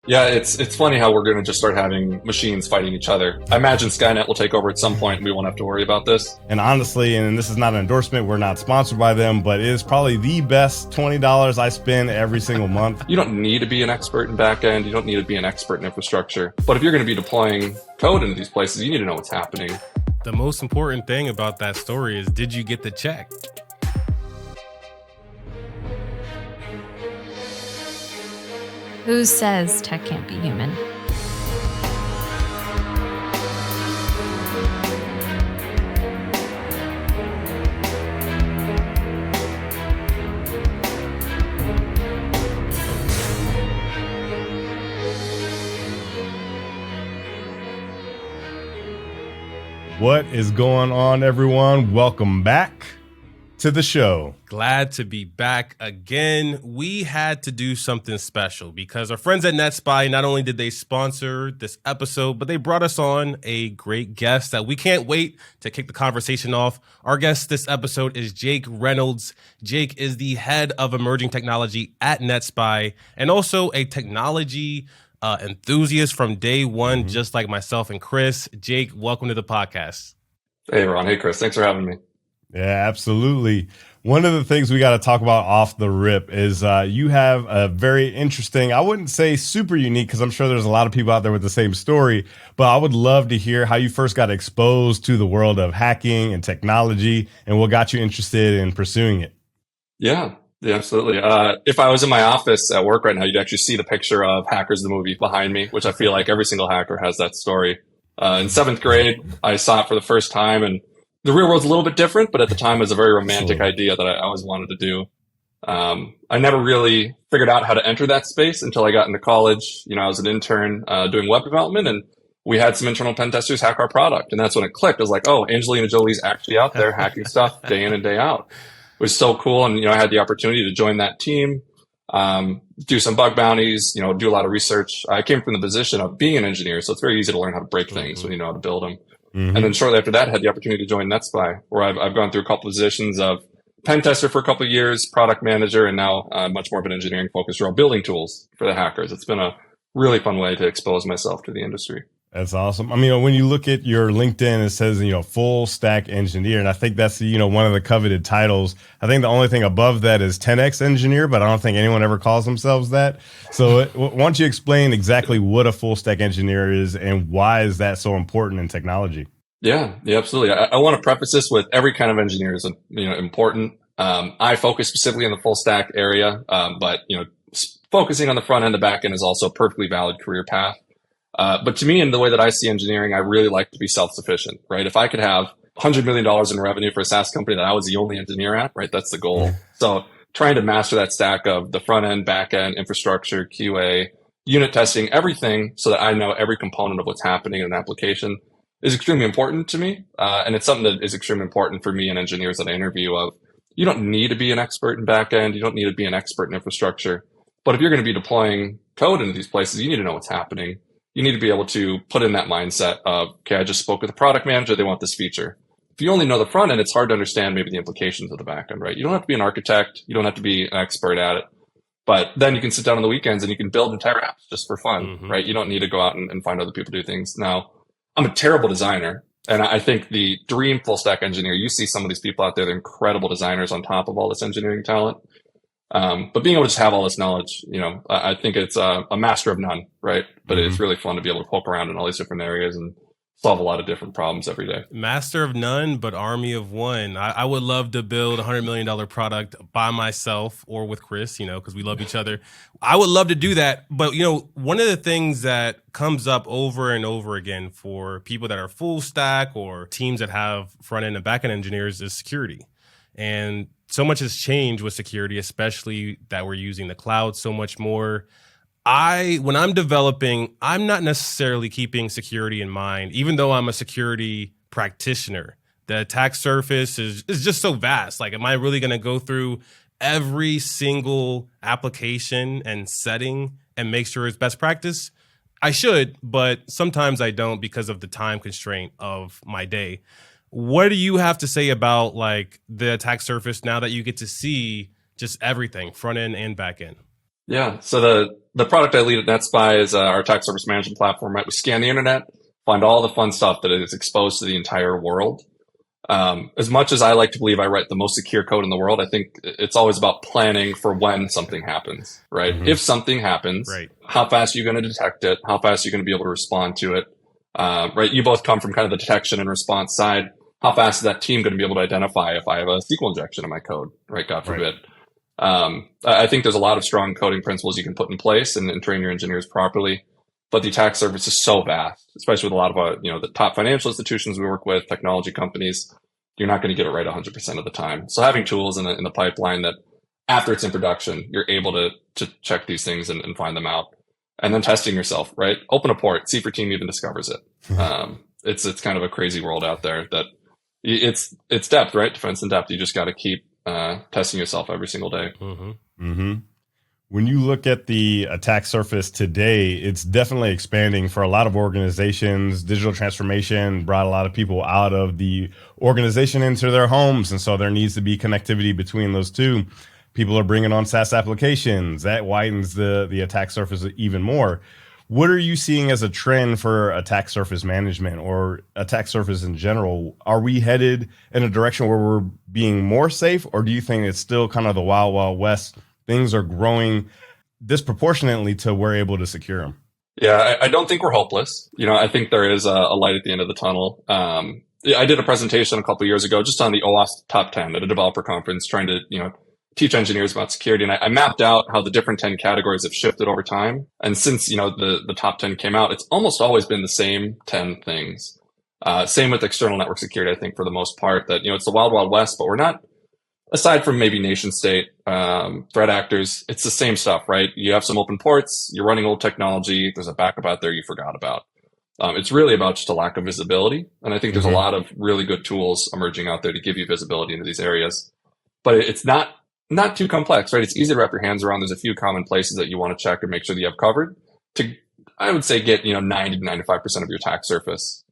Yeah, it's funny how we're going to just start having machines fighting each other. I imagine Skynet will take over at some point and we won't have to worry about this. And honestly, and this is not an endorsement, we're not sponsored by them, but it is probably the best $20 I spend every single month. You don't need to be an expert in backend. You don't need to be an expert in infrastructure. But if you're going to be deploying code into these places, you need to know what's happening. The most important thing about that story is, did you get the check? Who says tech can't be human? What is going on, everyone? Welcome back to the show. Glad to be back again. We had to do something special because our friends at NetSPI, not only did they sponsor this episode, but they brought us on a great guest that we can't wait to kick the conversation off. Our guest this episode is Jake Reynolds. Jake is the head of emerging technology at NetSPI and also a technology enthusiast from day one, just like myself and Chris. Jake, welcome to the podcast. Hey, Ron. Hey, Chris. Thanks for having me. Yeah, absolutely. One of the things we got to talk about off the rip is you have a very interesting, I wouldn't say super unique, because I'm sure there's a lot of people out there with the same story, but I would love to hear how you first got exposed to the world of hacking and technology and what got you interested in pursuing it. Yeah, absolutely. If I was in my office at work right now, you'd actually see the picture of Hackers the movie behind me, which I feel like every single hacker has that story. In seventh grade, I saw it for the first time, and the real world's a little bit different, but at the time it was a very romantic idea that I always wanted to do. I never really figured out how to enter that space until I got into college. You know, I was an intern doing web development, and we had some internal pen testers hack our product. And that's when it clicked. I was like, oh, Angelina Jolie's actually out there hacking stuff day in and day out. It was so cool. And, you know, I had the opportunity to join that team, do some bug bounties, you know, do a lot of research. I came from the position of being an engineer, so it's very easy to learn how to break things when you know how to build them. And then shortly after that, I had the opportunity to join NetSPI, where I've gone through a couple of positions of pen tester for a couple of years, product manager, and now much more of an engineering focused role, building tools for the hackers. It's been a really fun way to expose myself to the industry. That's awesome. I mean, when you look at your LinkedIn, it says, you know, full stack engineer. And I think that's, you know, one of the coveted titles. I think the only thing above that is 10X engineer, but I don't think anyone ever calls themselves that. So why don't you explain exactly what a full stack engineer is and why is that so important in technology? Yeah, absolutely. I want to preface this with every kind of engineer is, you know, important. I focus specifically on the full stack area, but, you know, focusing on the front end, the back end is also a perfectly valid career path. But to me, in the way that I see engineering, I really like to be self-sufficient, right? If I could have $100 million in revenue for a SaaS company that I was the only engineer at, right? That's the goal. So trying to master that stack of the front end, back end, infrastructure, QA, unit testing, everything so that I know every component of what's happening in an application is extremely important to me. And it's something that is extremely important for me and engineers that I interview of. You don't need to be an expert in back end. You don't need to be an expert in infrastructure. But if you're going to be deploying code into these places, you need to know what's happening. You need to be able to put in that mindset of, okay, I just spoke with the product manager. They want this feature. If you only know the front end, it's hard to understand maybe the implications of the back end, right? You don't have to be an architect. You don't have to be an expert at it. But then you can sit down on the weekends and you can build entire apps just for fun, right? You don't need to go out and find other people to do things. Now, I'm a terrible designer. And I think the dream full stack engineer, you see some of these people out there, they're incredible designers on top of all this engineering talent. But being able to just have all this knowledge, you know, I think it's a master of none, right? But it's really fun to be able to poke around in all these different areas and solve a lot of different problems every day. Master of none, but army of one. I would love to build a $100 million product by myself or with Chris, you know, because we love each other. I would love to do that. But, you know, one of the things that comes up over and over again for people that are full stack or teams that have front end and back end engineers is security. And so much has changed with security, especially that we're using the cloud so much more. When I'm developing, I'm not necessarily keeping security in mind, even though I'm a security practitioner. The attack surface is just so vast. Like, am I really going to go through every single application and setting and make sure it's best practice? I should, but sometimes I don't because of the time constraint of my day. What do you have to say about like the attack surface now that you get to see just everything, front end and back end? Yeah. So the product I lead at NetSPI is our attack surface management platform, right? We scan the internet, find all the fun stuff that is exposed to the entire world. As much as I like to believe I write the most secure code in the world, I think it's always about planning for when something happens, right? Mm-hmm. If something happens, Right. how fast are you going to detect it? How fast are you going to be able to respond to it? Right? You both come from kind of the detection and response side. How fast is that team going to be able to identify if I have a SQL injection in my code, right? God forbid. I think there's a lot of strong coding principles you can put in place and train your engineers properly. But the attack surface is so vast, especially with a lot of the top financial institutions we work with, technology companies. You're not going to get it right 100% of the time. So having tools in the pipeline that after it's in production, you're able to check these things and find them out. And then testing yourself, right? Open a port, see if your team even discovers it. It's kind of a crazy world out there that it's depth, right? Defense in depth. You just got to keep testing yourself every single day. Mm-hmm. Mm-hmm. When you look at the attack surface today, it's definitely expanding for a lot of organizations. Digital transformation brought a lot of people out of the organization into their homes. And so there needs to be connectivity between those two. People are bringing on SaaS applications. That widens the attack surface even more. What are you seeing as a trend for attack surface management or attack surface in general? Are we headed in a direction where we're being more safe, or do you think it's still kind of the wild, wild west? Things are growing disproportionately to we're able to secure them. Yeah, I don't think we're hopeless. I think there is a light at the end of the tunnel. I did a presentation a couple of years ago just on the OWASP top 10 at a developer conference, trying to, teach engineers about security. And I mapped out how the different 10 categories have shifted over time. And since, the top 10 came out, it's almost always been the same 10 things. Same with external network security, I think, for the most part, that, it's the wild, wild west, but we're not, aside from maybe nation state threat actors, it's the same stuff, right? You have some open ports, you're running old technology, there's a backup out there you forgot about. It's really about just a lack of visibility. And I think there's a lot of really good tools emerging out there to give you visibility into these areas. But it's not too complex, right? It's easy to wrap your hands around. There's a few common places that you want to check and make sure that you have covered to, I would say, get 90 to 95% of your attack surface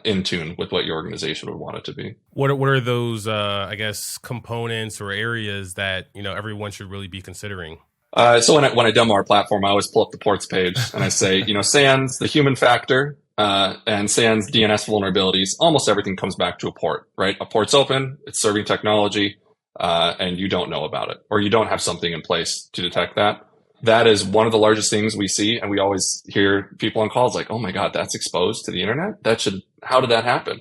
in tune with what your organization would want it to be. What are those, I guess, components or areas that, everyone should really be considering? So when I demo our platform, I always pull up the ports page and I say, sans the human factor, and sans DNS vulnerabilities, almost everything comes back to a port, right? A port's open, it's serving technology, and you don't know about it, or you don't have something in place to detect that. That is one of the largest things we see. And we always hear people on calls like, oh my God, that's exposed to the internet. How did that happen?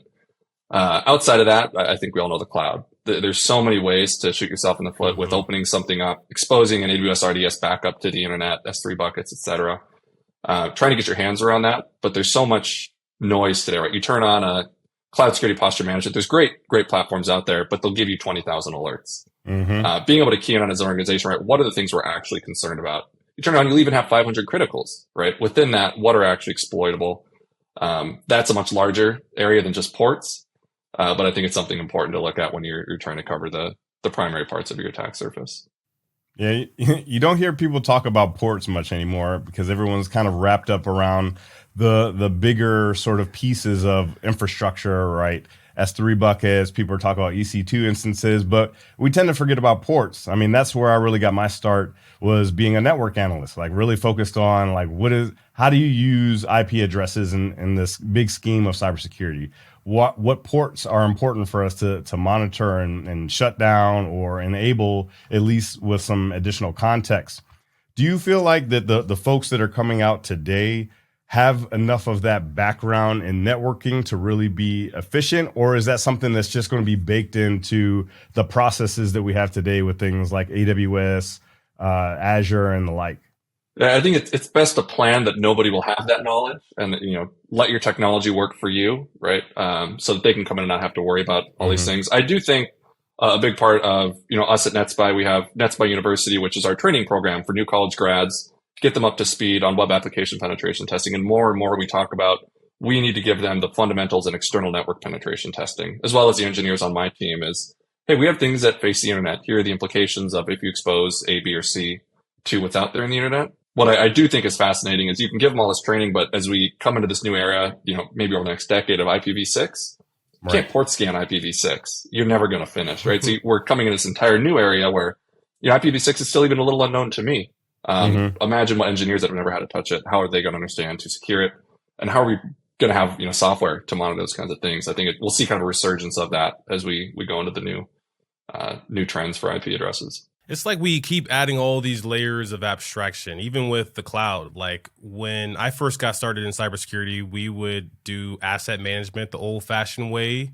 Outside of that, I think we all know the cloud. There's so many ways to shoot yourself in the foot with opening something up, exposing an AWS RDS backup to the internet, S3 buckets, etc. Trying to get your hands around that. But there's so much noise today, right? You turn on a cloud security posture management. There's great platforms out there, but they'll give you 20,000 alerts. Being able to key in on as an organization, right? What are the things we're actually concerned about? You turn on, you'll even have 500 criticals, right? Within that, what are actually exploitable? That's a much larger area than just ports. But I think it's something important to look at when you're trying to cover the primary parts of your attack surface. Yeah, you don't hear people talk about ports much anymore because everyone's kind of wrapped up around the bigger sort of pieces of infrastructure, right? S3 buckets, people are talking about EC2 instances, but we tend to forget about ports. I mean, that's where I really got my start, was being a network analyst, like really focused on like how do you use IP addresses in this big scheme of cybersecurity? What ports are important for us to monitor and shut down or enable, at least with some additional context. Do you feel like that the folks that are coming out today have enough of that background in networking to really be efficient, or is that something that's just going to be baked into the processes that we have today with things like AWS, Azure, and the like? I think it's best to plan that nobody will have that knowledge and, let your technology work for you, right? So that they can come in and not have to worry about all these things. I do think a big part of, us at NetSPI, we have NetSPI University, which is our training program for new college grads, get them up to speed on web application penetration testing. And more we talk about, we need to give them the fundamentals in external network penetration testing, as well as the engineers on my team is, hey, we have things that face the internet. Here are the implications of if you expose A, B, or C to what's out there in the internet. What I do think is fascinating is you can give them all this training, but as we come into this new era, maybe over the next decade of IPv6, you can't port scan IPv6. You're never going to finish, right? So we're coming in this entire new area where, IPv6 is still even a little unknown to me. Imagine what engineers that have never had to touch it, how are they going to understand to secure it? And how are we going to have, software to monitor those kinds of things? I think we'll see kind of a resurgence of that as we go into the new trends for IP addresses. It's like we keep adding all these layers of abstraction, even with the cloud. Like when I first got started in cybersecurity, we would do asset management the old-fashioned way,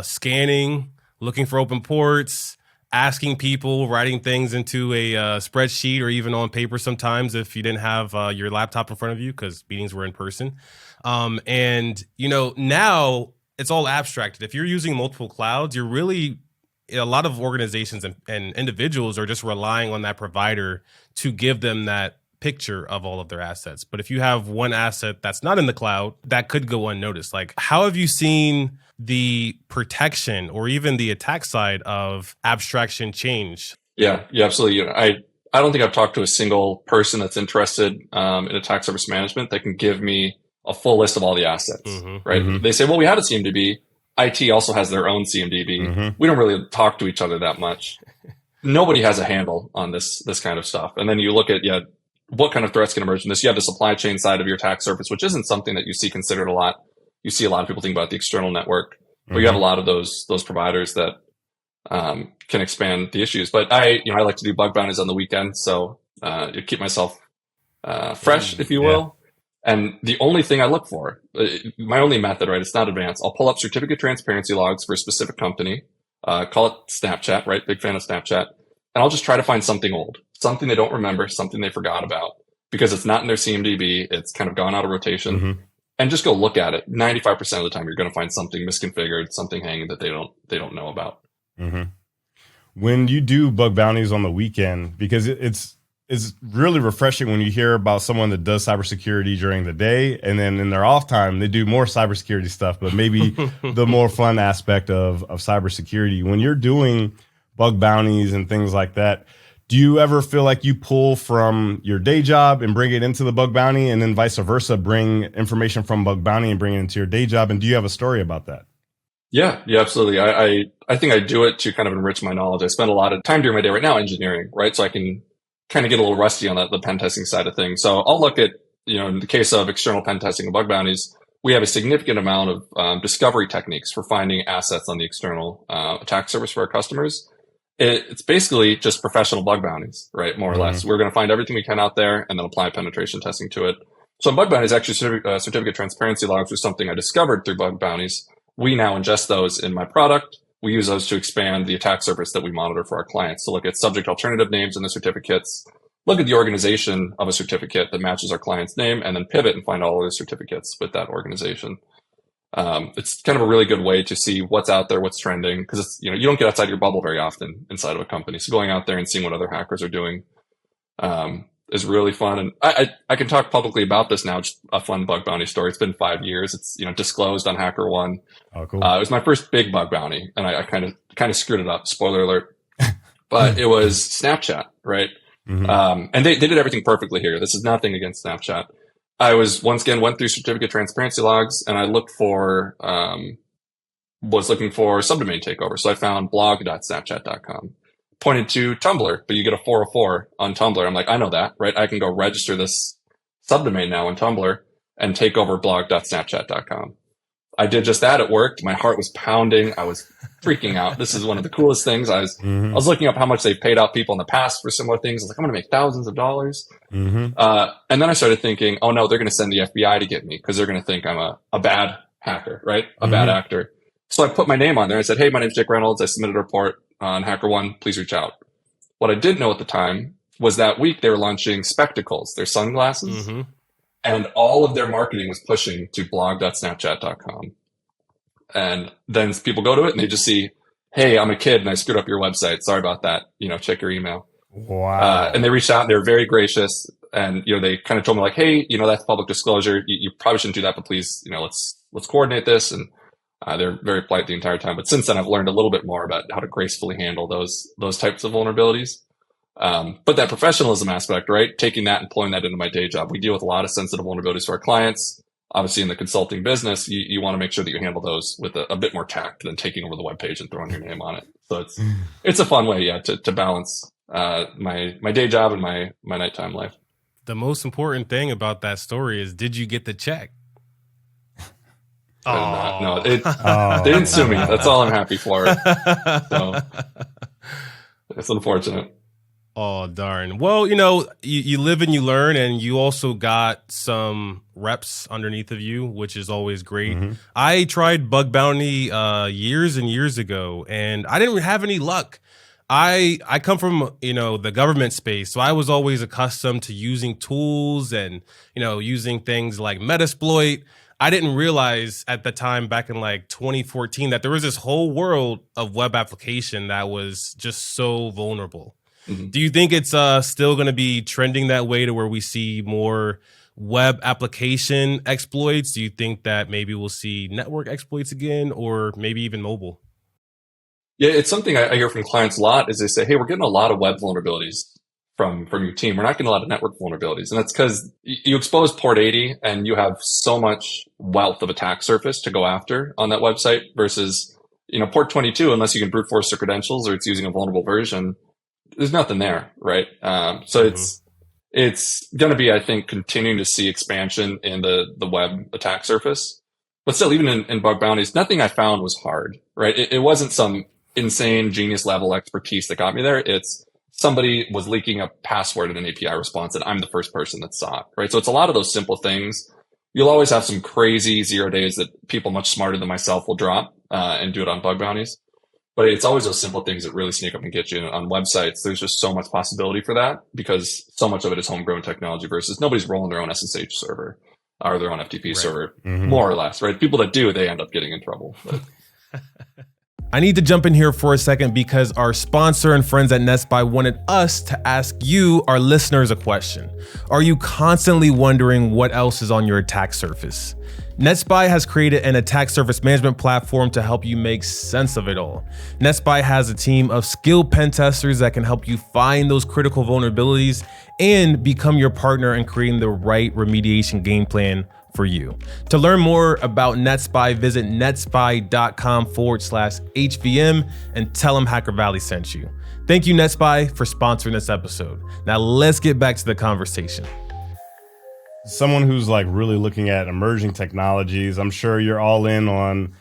scanning, looking for open ports, asking people, writing things into a spreadsheet or even on paper sometimes if you didn't have your laptop in front of you because meetings were in person. And now it's all abstracted. If you're using multiple clouds, you're really a lot of organizations and individuals are just relying on that provider to give them that picture of all of their assets. But if you have one asset that's not in the cloud, that could go unnoticed. Like, how have you seen the protection or even the attack side of abstraction change? Yeah, absolutely. I don't think I've talked to a single person that's interested in attack surface management that can give me a full list of all the assets, right? They say, well, we have a CMDB. IT also has their own CMDB. We don't really talk to each other that much. Nobody has a handle on this kind of stuff. And then you look at, what kind of threats can emerge from this? You have the supply chain side of your attack surface, which isn't something that you see considered a lot. You see a lot of people think about the external network, but you have a lot of those providers that can expand the issues. But I like to do bug bounties on the weekend, so you keep myself fresh, if you will. And the only thing I look for, my only method, right, it's not advanced. I'll pull up certificate transparency logs for a specific company, call it Snapchat, right? Big fan of Snapchat. And I'll just try to find something old, something they don't remember, something they forgot about, because it's not in their CMDB. It's kind of gone out of rotation. And just go look at it. 95% of the time, you're going to find something misconfigured, something hanging that they don't know about. When you do bug bounties on the weekend, because it's really refreshing when you hear about someone that does cybersecurity during the day, and then in their off time, they do more cybersecurity stuff, but maybe the more fun aspect of cybersecurity. When you're doing bug bounties and things like that, do you ever feel like you pull from your day job and bring it into the bug bounty, and then vice versa, bring information from bug bounty and bring it into your day job? And do you have a story about that? Yeah, absolutely. I think I do it to kind of enrich my knowledge. I spend a lot of time during my day right now engineering, right? So I can kind of get a little rusty on the pen testing side of things. So I'll look at, in the case of external pen testing and bug bounties, we have a significant amount of discovery techniques for finding assets on the external attack surface for our customers. It's basically just professional bug bounties, right? More or less. We're going to find everything we can out there and then apply penetration testing to it. So bug bounties, actually, certificate transparency logs was something I discovered through bug bounties. We now ingest those in my product. We use those to expand the attack surface that we monitor for our clients. So look at subject alternative names in the certificates, look at the organization of a certificate that matches our client's name, and then pivot and find all of the certificates with that organization. It's kind of a really good way to see what's out there, what's trending, because it's, you don't get outside your bubble very often inside of a company. So going out there and seeing what other hackers are doing is really fun. And I can talk publicly about this now, just a fun bug bounty story. It's been 5 years. It's, disclosed on HackerOne. Oh, cool. It was my first big bug bounty, and I kind of screwed it up. Spoiler alert. But it was Snapchat, right? And they did everything perfectly here. This is nothing against Snapchat. I was once again went through certificate transparency logs, and I looked for was looking for subdomain takeover. So I found blog.snapchat.com. Pointed to Tumblr, but you get a 404 on Tumblr. I'm like, I know that, right? I can go register this subdomain now on Tumblr and take over blog.snapchat.com. I did just that. It worked. My heart was pounding. I was freaking out. This is one of the coolest things. I was looking up how much they've paid out people in the past for similar things. I was like, I'm going to make thousands of dollars. And then I started thinking, oh no, they're going to send the FBI to get me because they're going to think I'm a bad hacker, right? A bad actor. So I put my name on there. I said, hey, my name's Jake Reynolds. I submitted a report on HackerOne. Please reach out. What I didn't know at the time was that week they were launching spectacles, their sunglasses. And all of their marketing was pushing to blog.snapchat.com. And then people go to it and they just see, hey, I'm a kid and I screwed up your website. Sorry about that. Check your email. Wow. And they reached out and they were very gracious. And, they kind of told me like, hey, that's public disclosure. You probably shouldn't do that, but please, let's coordinate this. And they're very polite the entire time. But since then, I've learned a little bit more about how to gracefully handle those types of vulnerabilities. But that professionalism aspect, right? Taking that and pulling that into my day job. We deal with a lot of sensitive vulnerabilities to our clients. Obviously, in the consulting business, you want to make sure that you handle those with a bit more tact than taking over the web page and throwing your name on it. So it's a fun way, to balance my day job and my nighttime life. The most important thing about that story is, did you get the check? No, they didn't sue me. That's all I'm happy for. So it's unfortunate. Oh, darn. Well, you live and you learn, and you also got some reps underneath of you, which is always great. Mm-hmm. I tried bug bounty years and years ago, and I didn't have any luck. I come from, the government space, so I was always accustomed to using tools and, using things like Metasploit. I didn't realize at the time back in like 2014 that there was this whole world of web application that was just so vulnerable. Mm-hmm. Do you think it's still going to be trending that way to where we see more web application exploits? Do you think that maybe we'll see network exploits again, or maybe even mobile? Yeah, it's something I hear from clients a lot is they say, hey, we're getting a lot of web vulnerabilities from your team. We're not getting a lot of network vulnerabilities. And that's because you expose port 80 and you have so much wealth of attack surface to go after on that website versus, port 22, unless you can brute force the credentials or it's using a vulnerable version, there's nothing there, right? So it's going to be, I think, continuing to see expansion in the web attack surface. But still, even in bug bounties, nothing I found was hard, right? It wasn't some insane genius level expertise that got me there. It's somebody was leaking a password in an API response and I'm the first person that saw it, right? So it's a lot of those simple things. You'll always have some crazy 0 days that people much smarter than myself will drop and do it on bug bounties. But it's always those simple things that really sneak up and get you on websites. There's just so much possibility for that because so much of it is homegrown technology versus nobody's rolling their own SSH server or their own FTP server, more or less, right? People that do, they end up getting in trouble. But. I need to jump in here for a second because our sponsor and friends at NetSPI wanted us to ask you, our listeners, a question. Are you constantly wondering what else is on your attack surface? NetSPI has created an attack surface management platform to help you make sense of it all. NetSPI has a team of skilled pen testers that can help you find those critical vulnerabilities and become your partner in creating the right remediation game plan for you. To learn more about NetSPI, visit netspy.com/HVM and tell them Hacker Valley sent you. Thank you, NetSPI, for sponsoring this episode. Now let's get back to the conversation. Someone who's like really looking at emerging technologies, I'm sure you're all in on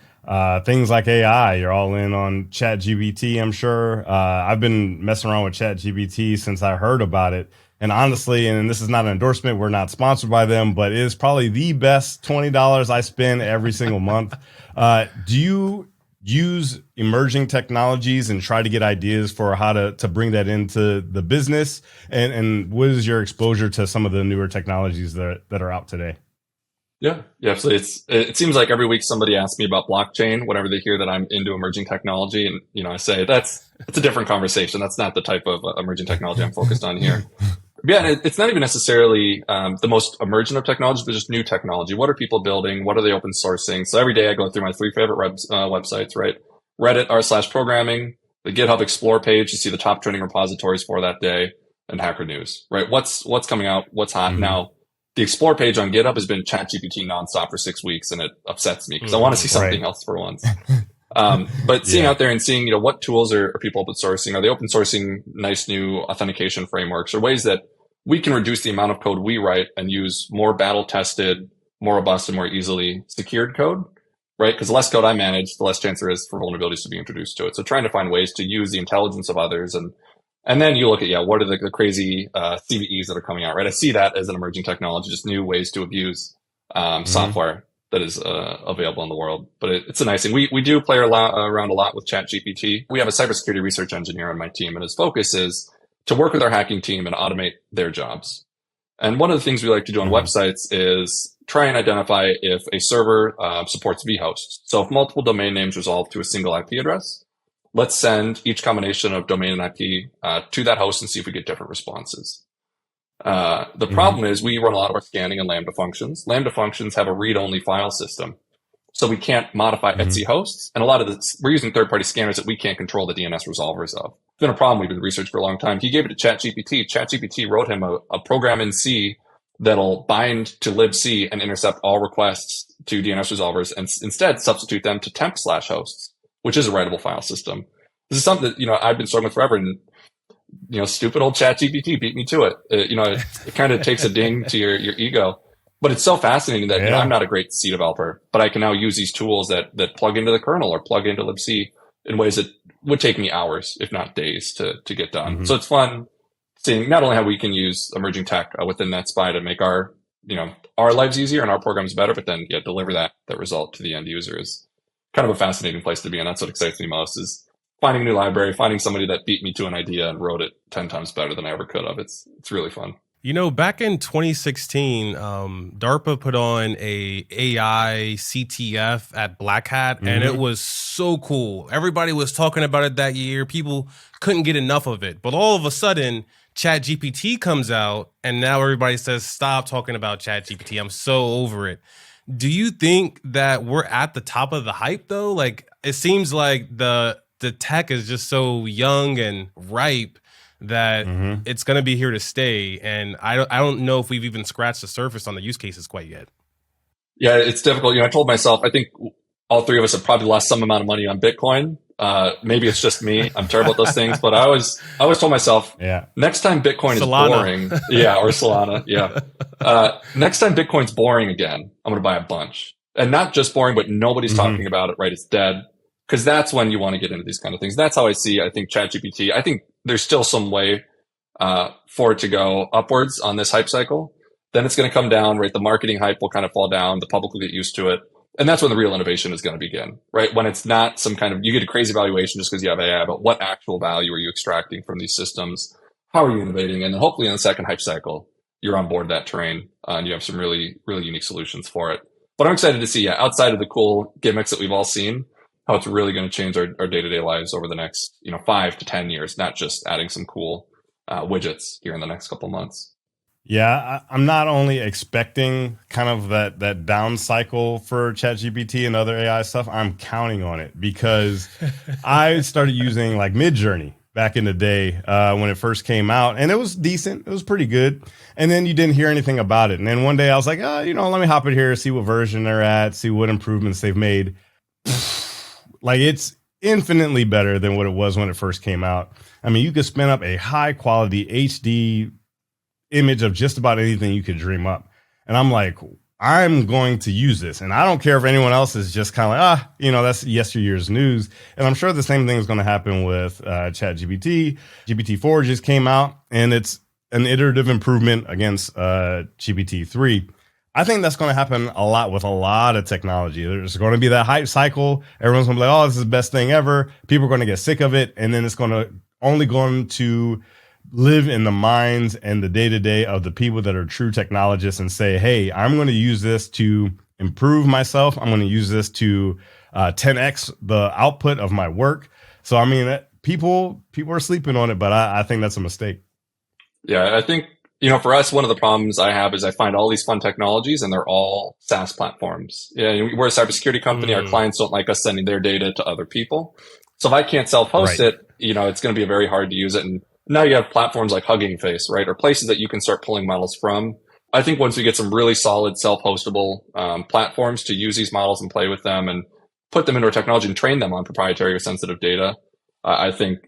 things like AI. You're all in on ChatGPT, I'm sure. I've been messing around with ChatGPT since I heard about it. And honestly, and this is not an endorsement, we're not sponsored by them, but it is probably the best $20 I spend every single month. Do you use emerging technologies and try to get ideas for how to bring that into the business? And what is your exposure to some of the newer technologies that are out today? Yeah, absolutely. It seems like every week somebody asks me about blockchain whenever they hear that I'm into emerging technology. And, I say that's a different conversation. That's not the type of emerging technology I'm focused on here. Yeah, it's not even necessarily the most emergent of technologies, but just new technology. What are people building? What are they open sourcing? So every day I go through my 3 favorite websites, right? Reddit r/programming, the GitHub Explore page to see the top trending repositories for that day, and Hacker News, right? What's coming out? What's hot now? The Explore page on GitHub has been ChatGPT nonstop for 6 weeks, and it upsets me because I want to see something else for once. But seeing out there and seeing, what tools are people open sourcing? Are they open sourcing nice new authentication frameworks or ways that we can reduce the amount of code we write and use more battle tested, more robust and more easily secured code, right? Because the less code I manage, the less chance there is for vulnerabilities to be introduced to it. So trying to find ways to use the intelligence of others. And then you look at, what are the crazy CVEs that are coming out, right? I see that as an emerging technology, just new ways to abuse software that is available in the world. But it's a nice thing. We do play around a lot with ChatGPT. We have a cybersecurity research engineer on my team, and his focus is to work with our hacking team and automate their jobs. And one of the things we like to do on websites is try and identify if a server supports vhosts. So if multiple domain names resolve to a single IP address, let's send each combination of domain and IP to that host and see if we get different responses. The problem is we run a lot of our scanning in Lambda functions. Lambda functions have a read-only file system. So we can't modify Etsy hosts. And a lot of we're using third-party scanners that we can't control the DNS resolvers of. It's been a problem we've been researching for a long time. He gave it to ChatGPT. ChatGPT wrote him a program in C that'll bind to libc and intercept all requests to DNS resolvers and instead substitute them to temp/hosts, which is a writable file system. This is something that, I've been struggling with forever. And stupid old ChatGPT beat me to it. It kind of takes a ding to your ego. But it's so fascinating that I'm not a great C developer, but I can now use these tools that plug into the kernel or plug into libc in ways that would take me hours, if not days, to get done. So it's fun seeing not only how we can use emerging tech within NetSPI to make our lives easier and our programs better, but then deliver that result to the end user is kind of a fascinating place to be. And that's what excites me most, is finding a new library, finding somebody that beat me to an idea and wrote it 10 times better than I ever could have. It's really fun. Back in 2016, DARPA put on a AI CTF at Black Hat, and it was so cool. Everybody was talking about it that year. People couldn't get enough of it. But all of a sudden, ChatGPT comes out, and now everybody says, stop talking about ChatGPT. I'm so over it. Do you think that we're at the top of the hype, though? Like, it seems like the tech is just so young and ripe that it's going to be here to stay. And I don't know if we've even scratched the surface on the use cases quite yet. Yeah, it's difficult. I told myself, I think all three of us have probably lost some amount of money on Bitcoin. Maybe it's just me. I'm terrible at those things, but I always told myself, next time Bitcoin Solana. is boring, or Solana, next time Bitcoin's boring again, I'm going to buy a bunch. And not just boring, but nobody's talking about it, right? It's dead. Because that's when you want to get into these kind of things. That's how I think ChatGPT. I think there's still some way for it to go upwards on this hype cycle. Then it's going to come down, right? The marketing hype will kind of fall down. The public will get used to it. And that's when the real innovation is going to begin, right? When it's not some kind of, you get a crazy valuation just because you have AI, but what actual value are you extracting from these systems? How are you innovating? And then hopefully in the second hype cycle, you're on board that terrain and you have some really, really unique solutions for it. But I'm excited to see, outside of the cool gimmicks that we've all seen, how it's really going to change our day-to-day lives over the next 5 to 10 years, not just adding some cool widgets here in the next couple months. Yeah, I'm not only expecting kind of that down cycle for ChatGPT and other AI stuff, I'm counting on it, because I started using like Midjourney back in the day when it first came out, and it was decent. It was pretty good. And then you didn't hear anything about it. And then one day I was like, let me hop in here, see what version they're at, see what improvements they've made. Like, it's infinitely better than what it was when it first came out. I mean, you could spin up a high quality HD image of just about anything you could dream up. And I'm like, I'm going to use this. And I don't care if anyone else is just kind of like, that's yesteryear's news. And I'm sure the same thing is going to happen with ChatGPT. GPT-4 just came out, and it's an iterative improvement against GPT-3. I think that's going to happen a lot with a lot of technology. There's going to be that hype cycle. Everyone's going to be like, oh, this is the best thing ever. People are going to get sick of it. And then it's only going to live in the minds and the day-to-day of the people that are true technologists and say, hey, I'm going to use this to improve myself. I'm going to use this to 10x the output of my work. So, I mean, people are sleeping on it, but I think that's a mistake. Yeah, I think, for us, one of the problems I have is I find all these fun technologies and they're all SaaS platforms. Yeah, we're a cybersecurity company. Our clients don't like us sending their data to other people. So if I can't self-host it, it's going to be very hard to use it. And now you have platforms like Hugging Face, right? Or places that you can start pulling models from. I think once we get some really solid self-hostable platforms to use these models and play with them and put them into our technology and train them on proprietary or sensitive data, I think,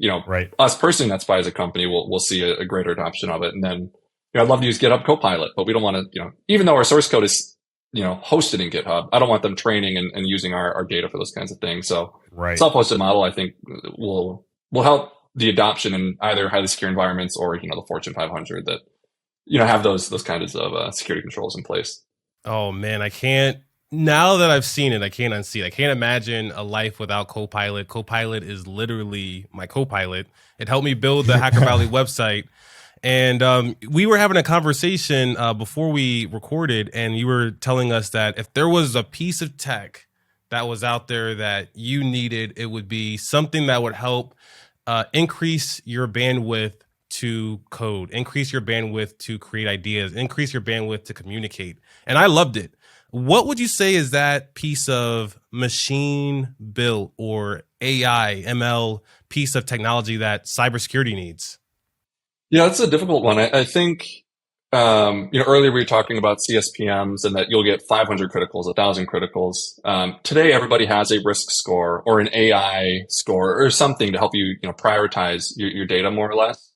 us personally, NetSPI as a company, we'll see a greater adoption of it. And then, I'd love to use GitHub Copilot, but we don't want to, even though our source code is, hosted in GitHub, I don't want them training and using our data for those kinds of things. So self-hosted model, I think will help the adoption in either highly secure environments or, the Fortune 500 that, have those kinds of security controls in place. Oh man, now that I've seen it, I can't unsee it. I can't imagine a life without Copilot. Copilot is literally my Copilot. It helped me build the Hacker Valley website. And we were having a conversation before we recorded, and you were telling us that if there was a piece of tech that was out there that you needed, it would be something that would help increase your bandwidth to code, increase your bandwidth to create ideas, increase your bandwidth to communicate. And I loved it. What would you say is that piece of machine built or AI, ML piece of technology that cybersecurity needs? Yeah, that's a difficult one. I think, earlier we were talking about CSPMs and that you'll get 500 criticals, 1,000 criticals. Today, everybody has a risk score or an AI score or something to help you, prioritize your data more or less.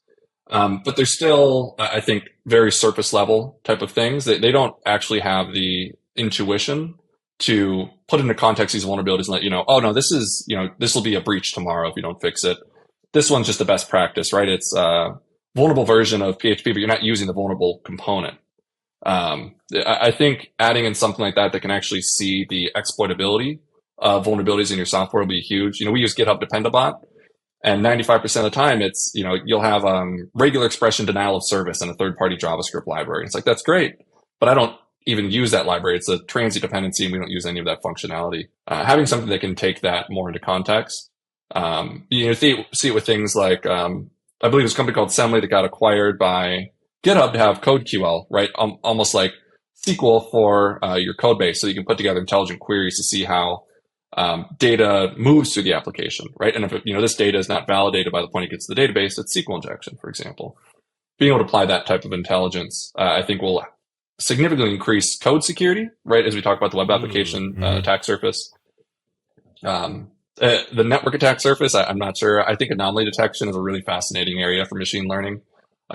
But they're still, I think, very surface level type of things. They don't actually have the intuition to put into context these vulnerabilities and let you know, oh no, this is, this will be a breach tomorrow if you don't fix it. This one's just the best practice, right? It's a vulnerable version of PHP, but you're not using the vulnerable component. I think adding in something like that can actually see the exploitability of vulnerabilities in your software will be huge. We use GitHub Dependabot, and 95% of the time it's, you'll have regular expression denial of service in a third-party JavaScript library. It's like, that's great, but I don't even use that library. It's a transient dependency, and we don't use any of that functionality. Having something that can take that more into context. See it with things like, I believe it's a company called Semly that got acquired by GitHub to have CodeQL, right? Almost like SQL for your code base, so you can put together intelligent queries to see how data moves through the application, right? And if this data is not validated by the point it gets to the database, it's SQL injection, for example. Being able to apply that type of intelligence, I think will significantly increase code security, right? As we talk about the web application attack surface. The network attack surface, I'm not sure. I think anomaly detection is a really fascinating area for machine learning.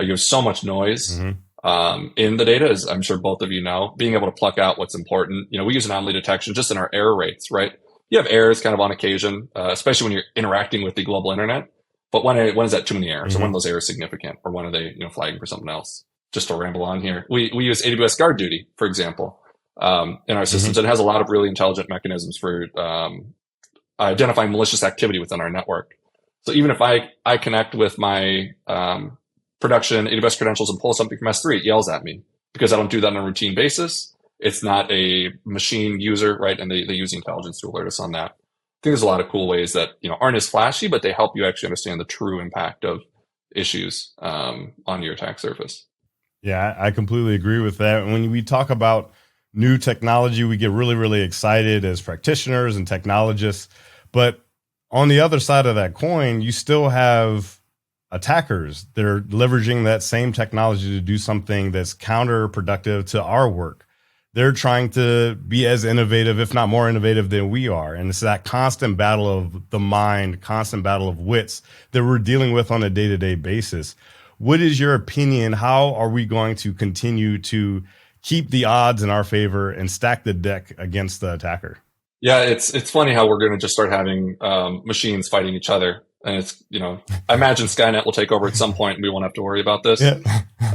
You have so much noise in the data, as I'm sure both of you know. Being able to pluck out what's important. We use anomaly detection just in our error rates, right? You have errors kind of on occasion, especially when you're interacting with the global internet. But when is that too many errors? Or when are those errors significant? Or when are they flagging for something else? Just to ramble on here. We use AWS Guard Duty, for example, in our systems. And it has a lot of really intelligent mechanisms for identifying malicious activity within our network. So even if I connect with my production AWS credentials and pull something from S3, it yells at me because I don't do that on a routine basis. It's not a machine user, right? And they use the intelligence to alert us on that. I think there's a lot of cool ways that aren't as flashy, but they help you actually understand the true impact of issues on your attack surface. Yeah, I completely agree with that. When we talk about new technology, we get really, really excited as practitioners and technologists. But on the other side of that coin, you still have attackers that are leveraging that same technology to do something that's counterproductive to our work. They're trying to be as innovative, if not more innovative than we are. And it's that constant battle of the mind, constant battle of wits that we're dealing with on a day-to-day basis. What is your opinion? How are we going to continue to keep the odds in our favor and stack the deck against the attacker? Yeah, it's funny how we're going to just start having machines fighting each other. And it's, I imagine Skynet will take over at some point and we won't have to worry about this. Yeah.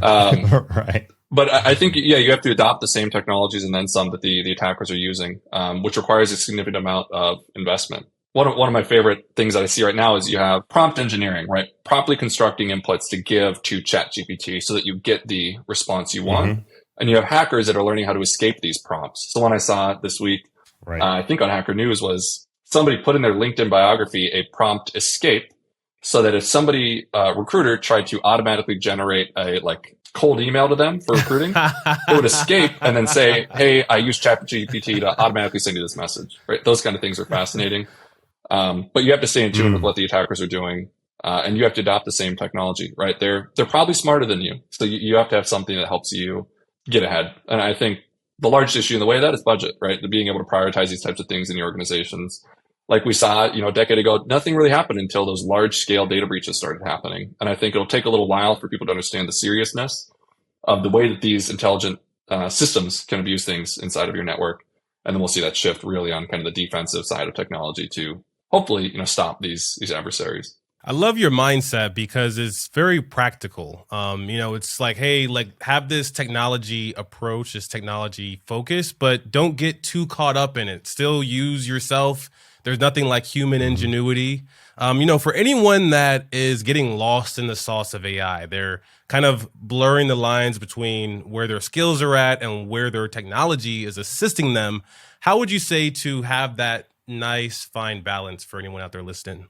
Right. But I think, you have to adopt the same technologies and then some that the attackers are using, which requires a significant amount of investment. One of my favorite things that I see right now is you have prompt engineering, right? Properly constructing inputs to give to ChatGPT so that you get the response you want. And you have hackers that are learning how to escape these prompts. So one I saw this week, I think on Hacker News, was somebody put in their LinkedIn biography a prompt escape so that if somebody, recruiter, tried to automatically generate a cold email to them for recruiting, it would escape and then say, hey, I use ChatGPT to automatically send you this message, right? Those kind of things are fascinating. But you have to stay in tune with what the attackers are doing. And you have to adopt the same technology, right? They're probably smarter than you. So you have to have something that helps you get ahead. And I think the largest issue in the way of that is budget, right? The being able to prioritize these types of things in your organizations. Like we saw, a decade ago, nothing really happened until those large scale data breaches started happening. And I think it'll take a little while for people to understand the seriousness of the way that these intelligent systems can abuse things inside of your network. And then we'll see that shift really on kind of the defensive side of technology to hopefully, stop these adversaries. I love your mindset because it's very practical. It's like, hey, have this technology approach, this technology focus, but don't get too caught up in it. Still use yourself. There's nothing like human ingenuity. For anyone that is getting lost in the sauce of AI, they're kind of blurring the lines between where their skills are at and where their technology is assisting them. How would you say to have that nice, fine balance for anyone out there listening?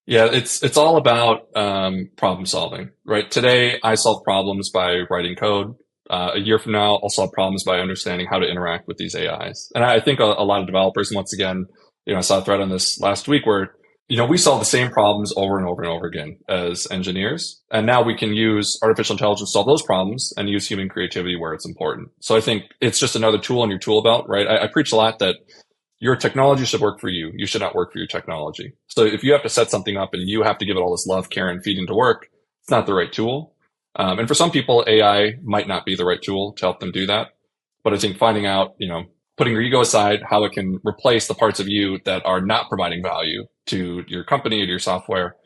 Yeah, it's all about problem solving, right? Today, I solve problems by writing code. A year from now, I'll solve problems by understanding how to interact with these AIs. And I think a lot of developers, once again, I saw a thread on this last week where, we solve the same problems over and over and over again as engineers. And now we can use artificial intelligence to solve those problems and use human creativity where it's important. So I think it's just another tool in your tool belt, right? I preach a lot that your technology should work for you. You should not work for your technology. So if you have to set something up and you have to give it all this love, care, and feeding to work, it's not the right tool. And for some people, AI might not be the right tool to help them do that. But I think finding out, putting your ego aside, how it can replace the parts of you that are not providing value to your company or to your software,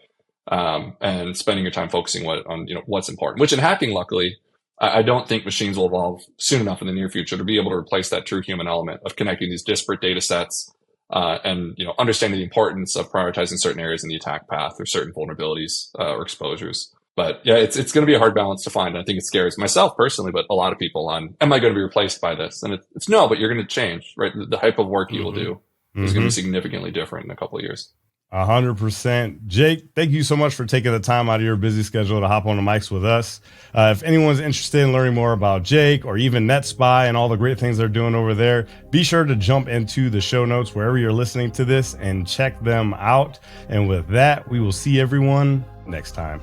and spending your time focusing on what's important. Which in hacking, luckily, I don't think machines will evolve soon enough in the near future to be able to replace that true human element of connecting these disparate data sets, and understanding the importance of prioritizing certain areas in the attack path or certain vulnerabilities or exposures. But yeah, it's going to be a hard balance to find. I think it scares myself personally, but a lot of people on, am I going to be replaced by this? And it's no, but you're going to change, right? The type of work you will do is going to be significantly different in a couple of years. 100%. Jake, thank you so much for taking the time out of your busy schedule to hop on the mics with us. If anyone's interested in learning more about Jake or even NetSPI and all the great things they're doing over there, be sure to jump into the show notes wherever you're listening to this and check them out. And with that, we will see everyone next time.